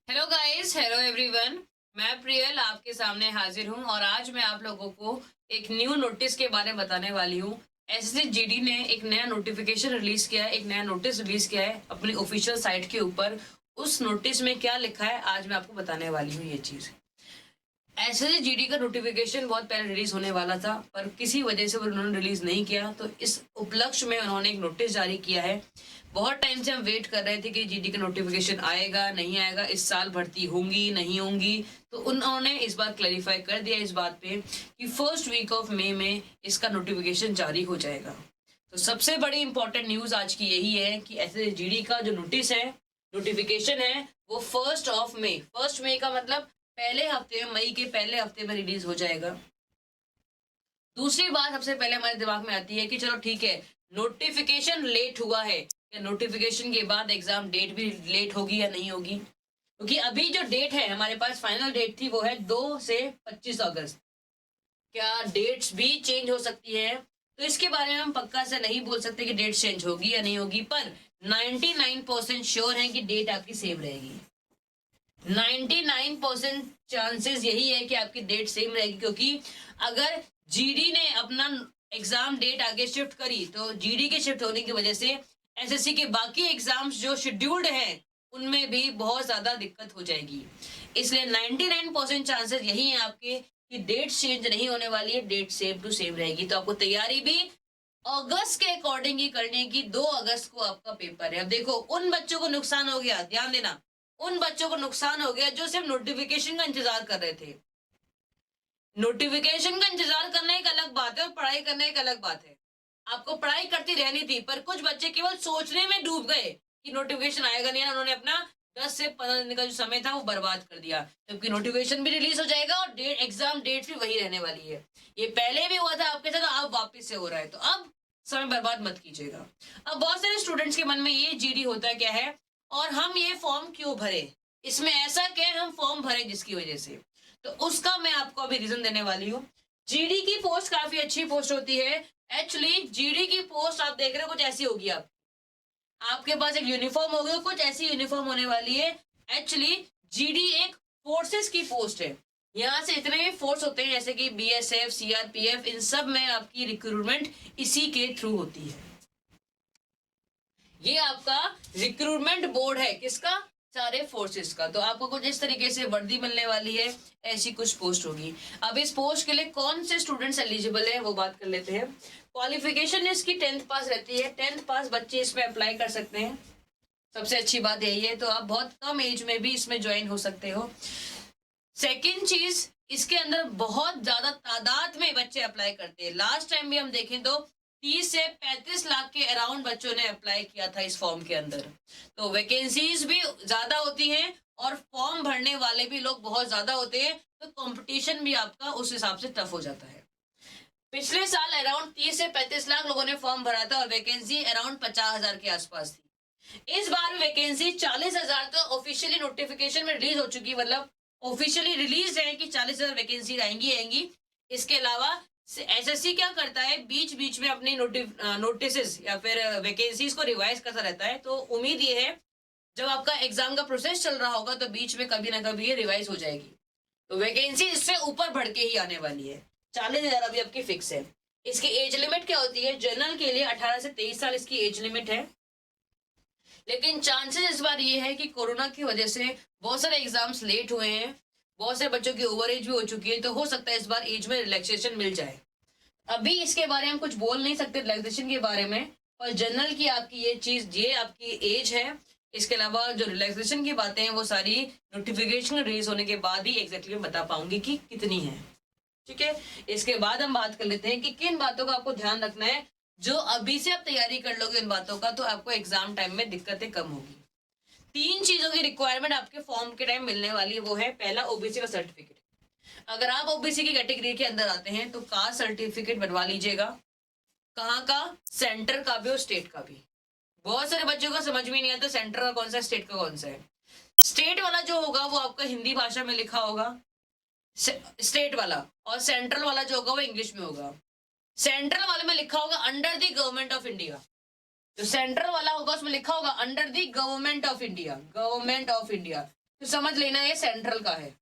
Hello guys, hello everyone. मैं प्रियल आपके सामने हाजिर हूं और आज मैं आप लोगों को एक न्यू नोटिस के बारे में बताने वाली हूं। एसएससी जीडी ने एक नया नोटिफिकेशन रिलीज किया है, एक नया नोटिस रिलीज किया है अपनी ऑफिशियल साइट के ऊपर। उस नोटिस में क्या लिखा है आज मैं आपको बताने वाली हूँ ये चीज। एसएससी जीडी का नोटिफिकेशन बहुत पहले रिलीज होने वाला था, पर किसी वजह से वो उन्होंने रिलीज नहीं किया, तो इस उपलक्ष्य में उन्होंने एक नोटिस जारी किया है। बहुत टाइम से हम वेट कर रहे थे कि जीडी का नोटिफिकेशन आएगा नहीं आएगा, इस साल भर्ती होंगी नहीं होंगी। तो उन्होंने इस बार क्लैरिफाई कर दिया इस बात पे कि फर्स्ट वीक ऑफ मई में इसका नोटिफिकेशन जारी हो जाएगा। तो सबसे बड़ी इंपॉर्टेंट न्यूज आज की यही है कि एसएससी जीडी का जो नोटिस है, नोटिफिकेशन है, वो फर्स्ट मई का मतलब पहले हफ्ते में, मई के पहले हफ्ते में रिलीज हो जाएगा। दूसरी बात सबसे पहले हमारे दिमाग में आती है कि चलो ठीक है, नोटिफिकेशन लेट हुआ है, या नोटिफिकेशन के बाद एग्जाम डेट भी लेट होगी या नहीं होगी। क्योंकि अभी जो डेट है हमारे पास, फाइनल डेट थी, वो है 2 से 25 अगस्त। क्या डेट्स भी चेंज हो सकती है, तो इसके बारे में हम पक्का से नहीं बोल सकते कि डेट चेंज होगी या नहीं होगी, पर 99% श्योर है कि डेट आपकी सेम रहेगी। 99% चांसेस यही है कि आपकी डेट सेम रहेगी, क्योंकि अगर जीडी ने अपना एग्जाम डेट आगे शिफ्ट करी तो जीडी के शिफ्ट होने की वजह से एसएससी के बाकी एग्जाम्स जो शेड्यूल्ड हैं उनमें भी बहुत ज्यादा दिक्कत हो जाएगी। इसलिए 99% चांसेस यही है आपके कि डेट चेंज नहीं होने वाली है, डेट सेम टू सेम रहेगी। तो आपको तैयारी भी अगस्त के अकॉर्डिंग ही करने की। 2 अगस्त को आपका पेपर है। अब देखो, उन बच्चों को नुकसान हो गया, ध्यान देना, उन बच्चों को नुकसान हो गया जो सिर्फ नोटिफिकेशन का इंतजार कर रहे थे। नोटिफिकेशन का इंतजार करना एक अलग बात है और पढ़ाई करना एक अलग बात है। आपको पढ़ाई करती रहनी थी, पर कुछ बच्चे केवल सोचने में डूब गए कि नोटिफिकेशन आएगा नहीं, उन्होंने अपना 10 से 15 दिन का जो समय था वो बर्बाद कर दिया, जबकि नोटिफिकेशन भी रिलीज हो जाएगा और एग्जाम डेट भी वही रहने वाली है। ये पहले भी हुआ था आपके साथ, अब वापिस से हो रहा है, तो अब समय बर्बाद मत कीजिएगा। अब बहुत सारे स्टूडेंट्स के मन में ये जीडी होता क्या है और हम ये फॉर्म क्यों भरे, इसमें ऐसा क्या है हम फॉर्म भरे जिसकी वजह से। तो उसका मैं आपको अभी रीजन देने वाली हूँ। जीडी की पोस्ट काफी अच्छी पोस्ट होती है। एक्चुअली जीडी की पोस्ट आप देख रहे हो कुछ ऐसी होगी, आपके पास एक यूनिफॉर्म होगी, कुछ ऐसी यूनिफॉर्म होने वाली है। एक्चुअली जीडी एक फोर्सेस की पोस्ट है। यहाँ से इतने भी फोर्स होते हैं जैसे कि बीएसएफ, सीआरपीएफ, इन सब में आपकी रिक्रूटमेंट इसी के थ्रू होती है। ये आपका रिक्रूटमेंट बोर्ड है किसका, सारे फोर्सेस का। तो आपको कुछ इस तरीके से वर्दी मिलने वाली है, ऐसी कुछ पोस्ट होगी। अब इस पोस्ट के लिए कौन से स्टूडेंट्स एलिजिबल है वो बात कर लेते हैं। क्वालिफिकेशन इसकी 10th पास रहती है। 10th पास बच्चे इसमें अप्लाई कर सकते हैं, सबसे अच्छी बात यही है। तो आप बहुत कम एज में भी इसमें ज्वाइन हो सकते हो। सेकेंड चीज, इसके अंदर बहुत ज्यादा तादाद में बच्चे अप्लाई करते हैं। लास्ट टाइम भी हम देखें तो 30 से 35 लाख के अराउंड बच्चों ने अप्लाई किया था इस फॉर्म के अंदर। तो वैकेंसीज भी ज्यादा होती हैं और फॉर्म भरने वाले भी लोग बहुत ज्यादा होते हैं, तो कंपटीशन भी आपका उस हिसाब से टफ हो जाता है। पिछले साल अराउंड 30 से 35 लाख लोगों ने फॉर्म भरा था और वैकेंसी अराउंड 50,000 के आसपास थी। इस बार वैकेंसी 40,000 तो ऑफिशियली नोटिफिकेशन में रिलीज हो चुकी, मतलब ऑफिशियली रिलीज है कि 40,000 वैकेंसी आएंगी। इसके अलावा एसएससी क्या करता है, बीच बीच में अपनी नोटिस या फिर वैकेंसीज को रिवाइज करता रहता है। तो उम्मीद ये है जब आपका एग्जाम का प्रोसेस चल रहा होगा तो बीच में कभी ना कभी ये रिवाइज हो जाएगी। तो वैकेंसी इससे ऊपर बढ़ के ही आने वाली है। 40,000 अभी आपकी फिक्स है। इसकी एज लिमिट क्या होती है, जनरल के लिए 18 से 23 साल इसकी एज लिमिट है। लेकिन चांसेस इस बार ये है कि कोरोना की वजह से बहुत सारे एग्जाम्स लेट हुए हैं, बहुत सारे बच्चों की ओवर एज भी हो चुकी है, तो हो सकता है इस बार एज में रिलैक्सेशन मिल जाए। अभी इसके बारे में कुछ बोल नहीं सकते रिलैक्सेशन के बारे में, पर जनरल की आपकी ये चीज, ये आपकी एज है। इसके अलावा जो रिलैक्सेशन की बातें हैं वो सारी नोटिफिकेशन रिलीज होने के बाद ही एग्जैक्टली बता पाऊंगी कि कितनी है। ठीक है, इसके बाद हम बात कर लेते हैं कि किन बातों का आपको ध्यान रखना है। जो अभी से आप तैयारी कर लोगे इन बातों का तो आपको एग्जाम टाइम में दिक्कतें कम होगी। 3 चीजों की रिक्वायरमेंट आपके फॉर्म के टाइम मिलने वाली है। वो है पहला, ओबीसी का सर्टिफिकेट। अगर आप ओबीसी की कैटेगरी के अंदर आते हैं तो कास्ट सर्टिफिकेट बनवा लीजिएगा। कहाँ का, सेंटर का भी और स्टेट का भी। बहुत सारे बच्चों को समझ में नहीं आता सेंटर का कौन सा, स्टेट का कौन सा है। स्टेट वाला जो होगा वो आपका हिंदी भाषा में लिखा होगा, स्टेट वाला, और सेंट्रल वाला जो होगा वो इंग्लिश में होगा। सेंट्रल वाले में लिखा होगा under the government of India. जो सेंट्रल वाला होगा उसमें लिखा होगा under the government of India, government of India. तो समझ लेना ये सेंट्रल का है।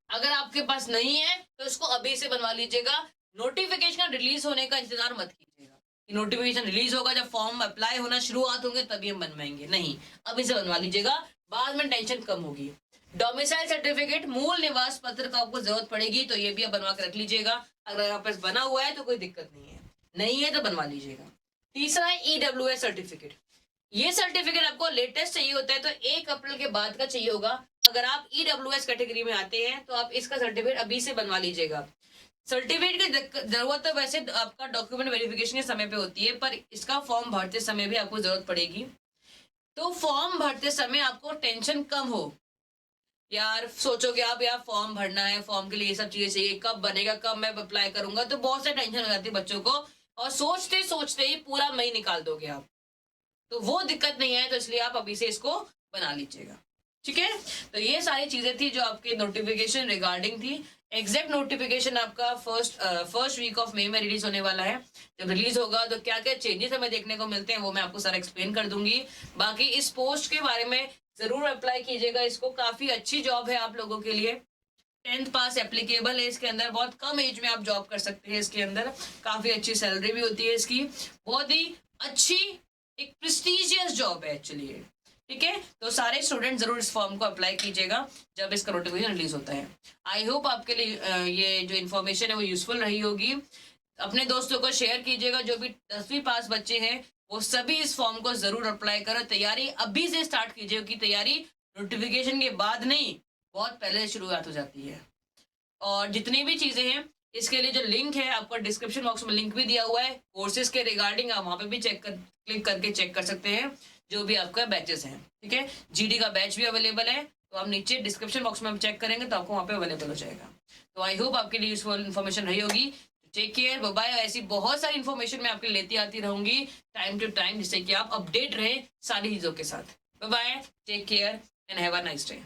अगर आपके पास नहीं है तो इसको अभी से बनवा लीजिएगा। नोटिफिकेशन रिलीज होने का इंतजार मत कीजिएगा कि नोटिफिकेशन रिलीज होगा, जब फॉर्म अप्लाई होना शुरुआत होंगे तभी हम बनवाएंगे, नहीं, अभी से बनवा लीजिएगा, बाद में टेंशन कम होगी। डोमिसाइल सर्टिफिकेट, मूल निवास पत्र का आपको जरूरत पड़ेगी, तो ये भी आप बनवा के रख लीजिएगा। अगर आपके पास बना हुआ है तो कोई दिक्कत नहीं है तो बनवा लीजिएगा। तीसरा है EWS सर्टिफिकेट। ये सर्टिफिकेट आपको लेटेस्ट चाहिए होता है तो 1 अप्रैल के बाद का चाहिए होगा। अगर आप EWS कैटेगरी में आते हैं तो आप इसका सर्टिफिकेट अभी से बनवा लीजिएगा। सर्टिफिकेट की जरूरत तो वैसे आपका डॉक्यूमेंट वेरिफिकेशन के समय पे होती है, पर इसका फॉर्म भरते समय भी आपको जरूरत पड़ेगी। तो फॉर्म भरते समय आपको टेंशन कम हो, यार सोचोगे आप यार फॉर्म भरना है, फॉर्म के लिए ये सब चीजें चाहिए, कब बनेगा, कब मैं अप्लाई करूंगा, तो बहुत सारी टेंशन हो जाती है बच्चों को, और सोचते सोचते ही पूरा मई निकाल दोगे आप। तो वो दिक्कत नहीं है, तो इसलिए आप अभी से इसको बना लीजिएगा, ठीक है। तो ये सारी चीजें थी जो आपके नोटिफिकेशन रिगार्डिंग थी। एग्जैक्ट नोटिफिकेशन आपका फर्स्ट वीक ऑफ मई में रिलीज होने वाला है। जब रिलीज होगा तो क्या क्या चेंजेस हमें देखने को मिलते हैं वो मैं आपको सारा एक्सप्लेन कर दूंगी। बाकी इस पोस्ट के बारे में जरूर अप्लाई कीजिएगा, इसको काफी अच्छी जॉब है आप लोगों के लिए। 10th पास एप्लीकेबल है इसके अंदर, बहुत कम एज में आप जॉब कर सकते हैं इसके अंदर, काफी अच्छी सैलरी भी होती है इसकी, बहुत ही अच्छी एक प्रेस्टिजियस जॉब है एक्चुअली, ठीक है। तो सारे स्टूडेंट जरूर इस फॉर्म को अप्लाई कीजिएगा जब इसका नोटिफिकेशन रिलीज होता है। आई होप आपके लिए ये जो इन्फॉर्मेशन है वो यूजफुल रही होगी। अपने दोस्तों को शेयर कीजिएगा, जो भी 10वीं पास बच्चे हैं वो सभी इस फॉर्म को जरूर अप्लाई करो। तैयारी अभी से स्टार्ट कीजिए, क्योंकि तैयारी नोटिफिकेशन के बाद नहीं, बहुत पहले शुरुआत हो जाती है। और जितनी भी चीजें हैं इसके लिए जो लिंक है आपको डिस्क्रिप्शन बॉक्स में लिंक भी दिया हुआ है, कोर्सेज के रिगार्डिंग आप वहाँ पे भी क्लिक करके चेक कर सकते हैं जो भी आपका बैचेस हैं, ठीक है। GD का बैच भी अवेलेबल है, तो आप नीचे डिस्क्रिप्शन बॉक्स में चेक करेंगे तो आपको वहाँ पे अवेलेबल हो जाएगा। तो आई होप आपके लिए यूजफुल इन्फॉर्मेशन रही होगी। Take care, bye bye. ऐसी बहुत सारी इन्फॉर्मेशन मैं आपके लेती आती रहूंगी टाइम टू टाइम, जिससे कि आप अपडेट रहे सारी चीजों के साथ। Bye bye, take care and have a nice day.